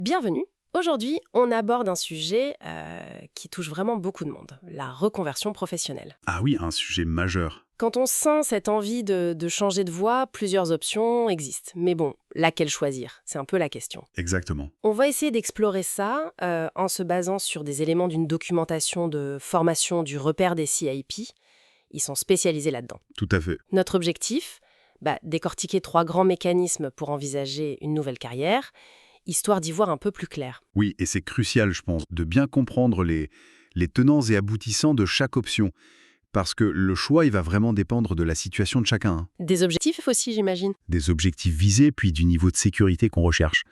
Bienvenue. Aujourd'hui, on aborde un sujet qui touche vraiment beaucoup de monde, la reconversion professionnelle. Ah oui, un sujet majeur. Quand on sent cette envie de changer de voie, plusieurs options existent. Mais bon, laquelle choisir? C'est un peu la question. Exactement. On va essayer d'explorer ça en se basant sur des éléments d'une documentation de formation du repère des CIP. Ils sont spécialisés là-dedans. Tout à fait. Notre objectif, décortiquer 3 grands mécanismes pour envisager une nouvelle carrière, histoire d'y voir un peu plus clair. Oui, et c'est crucial, je pense, de bien comprendre les tenants et aboutissants de chaque option. Parce que le choix, il va vraiment dépendre de la situation de chacun, hein. Des objectifs aussi, j'imagine. Des objectifs visés, puis du niveau de sécurité qu'on recherche.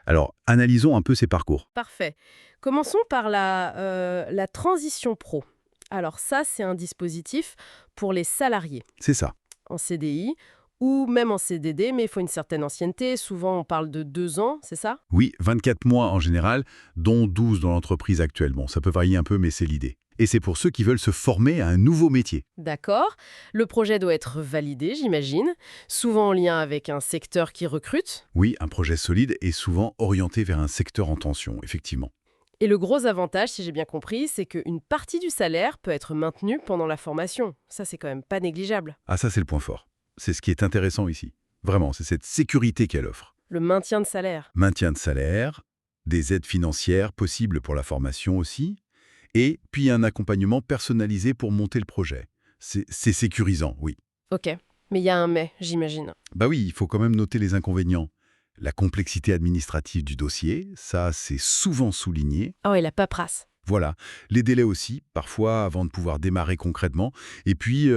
Alors, analysons un peu ces parcours. Parfait. Commençons par la transition pro. Alors ça, c'est un dispositif pour les salariés C'est ça. en CDI ou même en CDD, mais il faut une certaine ancienneté. Souvent, on parle de 2 ans, c'est ça? Oui, 24 mois en général, dont 12 dans l'entreprise actuelle. Bon, ça peut varier un peu, mais c'est l'idée. Et c'est pour ceux qui veulent se former à un nouveau métier. D'accord. Le projet doit être validé, j'imagine, souvent en lien avec un secteur qui recrute. Oui, un projet solide est souvent orienté vers un secteur en tension, effectivement. Et le gros avantage, si j'ai bien compris, c'est qu'une partie du salaire peut être maintenue pendant la formation. Ça, c'est quand même pas négligeable. Ah, ça, c'est le point fort. C'est ce qui est intéressant ici. Vraiment, c'est cette sécurité qu'elle offre. Le maintien de salaire. Maintien de salaire, des aides financières possibles pour la formation aussi, et puis un accompagnement personnalisé pour monter le projet. C'est sécurisant, oui. Ok. Mais il y a un mais, j'imagine. Bah oui, il faut quand même noter les inconvénients. La complexité administrative du dossier, ça, c'est souvent souligné. Oh, et la paperasse. Voilà. Les délais aussi, parfois, avant de pouvoir démarrer concrètement. Et puis,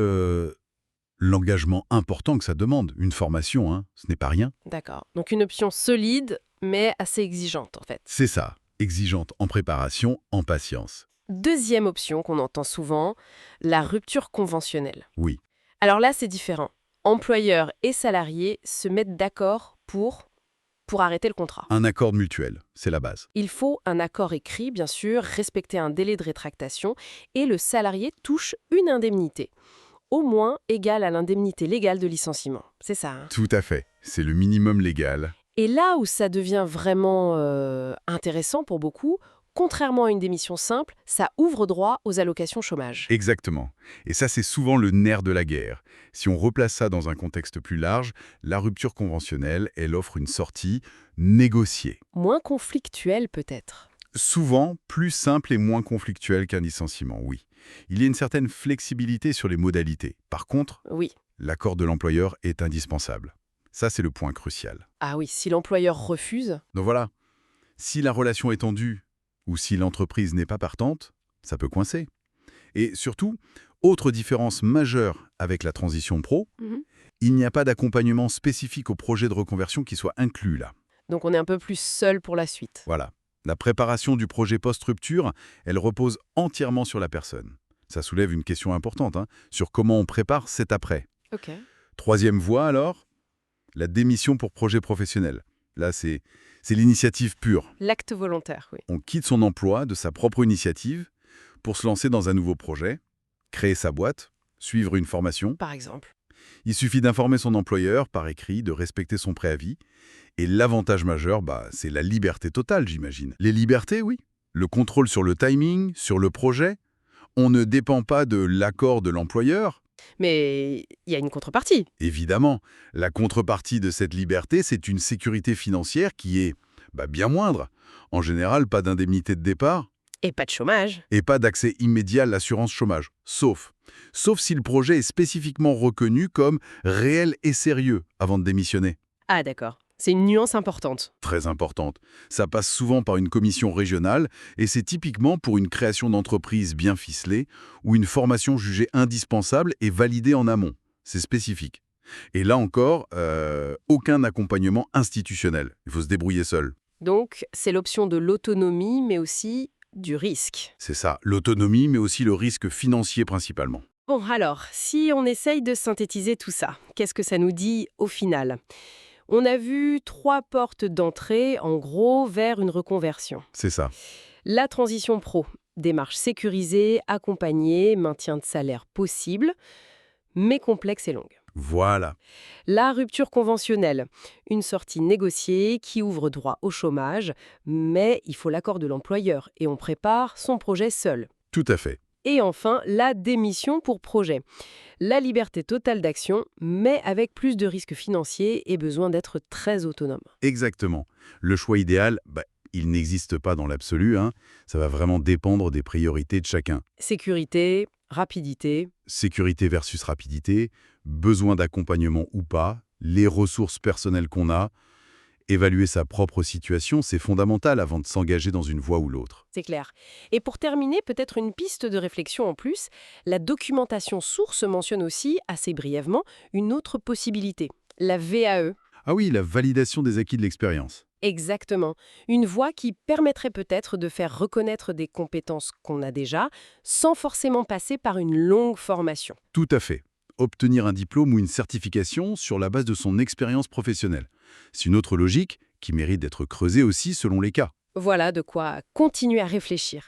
l'engagement important que ça demande. Une formation, hein, ce n'est pas rien. D'accord. Donc une option solide, mais assez exigeante, en fait. C'est ça. Exigeante en préparation, en patience. Deuxième option qu'on entend souvent, la rupture conventionnelle. Oui. Alors là, c'est différent. Employeurs et salariés se mettent d'accord pour arrêter le contrat. Un accord mutuel, c'est la base. Il faut un accord écrit, bien sûr, respecter un délai de rétractation, et le salarié touche une indemnité, au moins égale à l'indemnité légale de licenciement. C'est ça, hein? Tout à fait. C'est le minimum légal. Et là où ça devient vraiment intéressant pour beaucoup, contrairement à une démission simple, ça ouvre droit aux allocations chômage. Exactement. Et ça, c'est souvent le nerf de la guerre. Si on replace ça dans un contexte plus large, la rupture conventionnelle, elle offre une sortie négociée. Moins conflictuel peut-être. Souvent plus simple et moins conflictuelle qu'un licenciement, oui. Il y a une certaine flexibilité sur les modalités. Par contre, Oui. l'accord de l'employeur est indispensable. Ça, c'est le point crucial. Ah oui, si l'employeur refuse, Donc voilà, si la relation est tendue ou si l'entreprise n'est pas partante, ça peut coincer. Et surtout, autre différence majeure avec la transition pro, il n'y a pas d'accompagnement spécifique au projet de reconversion qui soit inclus là. donc on est un peu plus seul pour la suite. Voilà. La préparation du projet post-rupture, elle repose entièrement sur la personne. Ça soulève une question importante, hein, sur comment on prépare cet après. Ok. Troisième voie alors, la démission pour projet professionnel. Là, c'est l'initiative pure. L'acte volontaire, oui. On quitte son emploi de sa propre initiative pour se lancer dans un nouveau projet, créer sa boîte, suivre une formation. Par exemple. Il suffit d'informer son employeur par écrit, de respecter son préavis. Et l'avantage majeur, c'est la liberté totale, j'imagine. Les libertés, oui. Le contrôle sur le timing, sur le projet. On ne dépend pas de l'accord de l'employeur. Mais il y a une contrepartie. Évidemment, la contrepartie de cette liberté, c'est une sécurité financière qui est bien moindre. En général, pas d'indemnité de départ Et pas de chômage. et pas d'accès immédiat à l'assurance chômage. Sauf si le projet est spécifiquement reconnu comme réel et sérieux avant de démissionner. Ah d'accord. C'est une nuance importante. Très importante. Ça passe souvent par une commission régionale et c'est typiquement pour une création d'entreprise bien ficelée ou une formation jugée indispensable et validée en amont. C'est spécifique. Et là encore, aucun accompagnement institutionnel. Il faut se débrouiller seul. Donc, c'est l'option de l'autonomie, mais aussi du risque. C'est ça, l'autonomie, mais aussi le risque financier principalement. Bon, alors, si on essaye de synthétiser tout ça, qu'est-ce que ça nous dit au final? On a vu 3 portes d'entrée, en gros, vers une reconversion. C'est ça. La transition pro, démarche sécurisée, accompagnée, maintien de salaire possible, mais complexe et longue. Voilà. La rupture conventionnelle, une sortie négociée qui ouvre droit au chômage, mais il faut l'accord de l'employeur et on prépare son projet seul. Tout à fait. Et enfin, la démission pour projet. La liberté totale d'action, mais avec plus de risques financiers et besoin d'être très autonome. Exactement. Le choix idéal, il n'existe pas dans l'absolu, hein. Ça va vraiment dépendre des priorités de chacun. Sécurité, rapidité. Sécurité versus rapidité, besoin d'accompagnement ou pas, les ressources personnelles qu'on a. Évaluer sa propre situation, c'est fondamental avant de s'engager dans une voie ou l'autre. C'est clair. Et pour terminer, peut-être une piste de réflexion en plus, la documentation source mentionne aussi, assez brièvement, une autre possibilité, la VAE. Ah oui, la validation des acquis de l'expérience. Exactement. Une voie qui permettrait peut-être de faire reconnaître des compétences qu'on a déjà, sans forcément passer par une longue formation. Tout à fait. Obtenir un diplôme ou une certification sur la base de son expérience professionnelle. C'est une autre logique qui mérite d'être creusée aussi selon les cas. Voilà de quoi continuer à réfléchir.